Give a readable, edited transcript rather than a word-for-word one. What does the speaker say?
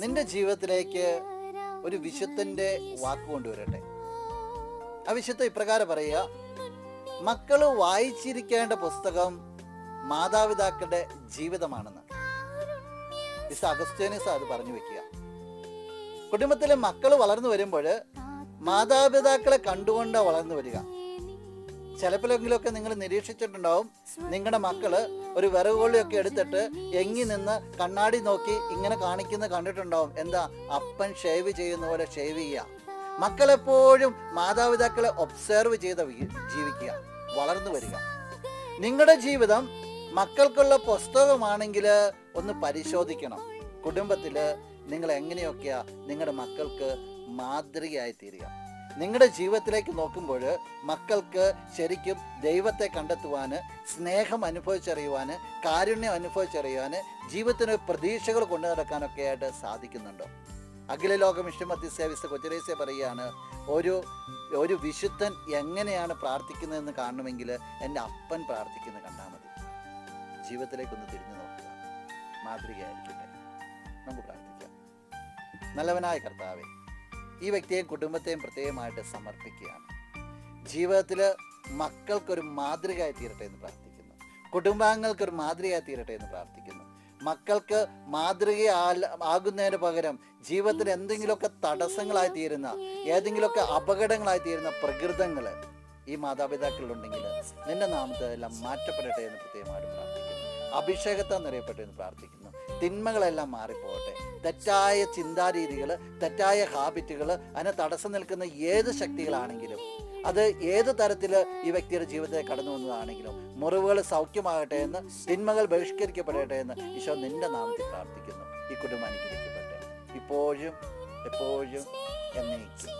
നിന്റെ ജീവിതത്തിലേക്ക് ഒരു വിശുദ്ധന്റെ വാക്ക് കൊണ്ടുവരട്ടെ. ആ വിശുദ്ധ ഇപ്രകാരം പറയുക: മക്കള് വായിച്ചിരിക്കേണ്ട പുസ്തകം മാതാപിതാക്കളുടെ ജീവിതമാണെന്ന്. വിശുദ്ധ അഗസ്തീനോസ് അത് പറഞ്ഞു വെക്കുക. കുടുംബത്തിലെ മക്കൾ വളർന്നു വരുമ്പോൾ മാതാപിതാക്കളെ കണ്ടുകൊണ്ട് വളർന്നു വരിക. ചിലപ്പോഴെങ്കിലുമൊക്കെ നിങ്ങൾ നിരീക്ഷിച്ചിട്ടുണ്ടാവും, നിങ്ങളുടെ മക്കള് ഒരു വിറകുകൊള്ളിയൊക്കെ എടുത്തിട്ട് എങ്ങി നിന്ന് കണ്ണാടി നോക്കി ഇങ്ങനെ കാണിക്കുന്നത് കണ്ടിട്ടുണ്ടാവും. എന്താ? അപ്പൻ ഷേവ് ചെയ്യുന്ന പോലെ ഷേവ് ചെയ്യുക. മക്കളെപ്പോഴും മാതാപിതാക്കളെ ഒബ്സർവ് ചെയ്ത് ജീവിക്കുക, വളർന്നു വരിക. നിങ്ങളുടെ ജീവിതം മക്കൾക്കുള്ള പുസ്തകമാണെങ്കിൽ ഒന്ന് പരിശോധിക്കണം. കുടുംബത്തിൽ നിങ്ങൾ എങ്ങനെയൊക്കെയാ നിങ്ങളുടെ മക്കൾക്ക് മാതൃകയായി തീരുക. നിങ്ങളുടെ ജീവിതത്തിലേക്ക് നോക്കുമ്പോൾ മക്കൾക്ക് ശരിക്കും ദൈവത്തെ കണ്ടെത്തുവാൻ, സ്നേഹം അനുഭവിച്ചറിയുവാൻ, കാരുണ്യം അനുഭവിച്ചറിയുവാൻ, ജീവിതത്തിന് പ്രതീക്ഷകൾ കൊണ്ടു നടക്കാനൊക്കെ ആയിട്ട് സാധിക്കുന്നുണ്ടോ? അഖില ലോക മിഷൻ മധ്യസ്ഥ വിശുദ്ധ കൊച്ചുത്രേസ്യ പറയുകയാണ്, ഒരു വിശുദ്ധൻ എങ്ങനെയാണ് പ്രാർത്ഥിക്കുന്നതെന്ന് കാണണമെങ്കിൽ എൻ്റെ അപ്പൻ പ്രാർത്ഥിക്കുന്നത് കണ്ടാൽ മതി. ജീവിതത്തിലേക്കൊന്ന് തിരിഞ്ഞു നോക്കുക, മാതൃകയായിരിക്കട്ടെ. നമുക്ക് പ്രാർത്ഥിക്കാം. നല്ലവനായ കർത്താവേ, ഈ വ്യക്തിയെയും കുടുംബത്തെയും പ്രത്യേകമായിട്ട് സമർപ്പിക്കുകയാണ്. ജീവിതത്തിൽ മക്കൾക്കൊരു മാതൃകയായി തീരട്ടെ എന്ന് പ്രാർത്ഥിക്കുന്നു. കുടുംബാംഗങ്ങൾക്കൊരു മാതൃകയായി തീരട്ടെ എന്ന് പ്രാർത്ഥിക്കുന്നു. മക്കൾക്ക് മാതൃകയാകുന്നതിന് പകരം ജീവിതത്തിൽ എന്തെങ്കിലുമൊക്കെ തടസ്സങ്ങളായി തീരുന്ന, ഏതെങ്കിലുമൊക്കെ അപകടങ്ങളായി തീരുന്ന പ്രകൃതങ്ങൾ ഈ മാതാപിതാക്കളിലുണ്ടെങ്കിൽ നിന്റെ നാമത്തിലെല്ലാം മാറ്റപ്പെടട്ടെ എന്ന് പ്രത്യേകമായിട്ട് പ്രാർത്ഥിക്കുന്നു. അഭിഷേകത്താൽ നിറയപ്പെട്ടെ എന്ന് പ്രാർത്ഥിക്കുന്നു. തിന്മകളെല്ലാം മാറിപ്പോകട്ടെ. തെറ്റായ ചിന്താരീതികൾ, തെറ്റായ ഹാബിറ്റുകൾ, അതിന് തടസ്സം നിൽക്കുന്ന ഏത് ശക്തികളാണെങ്കിലും, അത് ഏത് തരത്തിൽ ഈ വ്യക്തിയുടെ ജീവിതത്തെ കടന്നു വന്നതാണെങ്കിലും മുറിവുകൾ സൗഖ്യമാകട്ടെ എന്ന്, തിന്മകൾ ബഹിഷ്കരിക്കപ്പെടട്ടെ എന്ന് ഈശോ നിന്റെ നാമത്തിൽ പ്രാർത്ഥിക്കുന്നു. ഈ കുടുംബം അനുഗ്രഹിക്കട്ടെ ഇപ്പോഴും എപ്പോഴും എന്നേക്കും.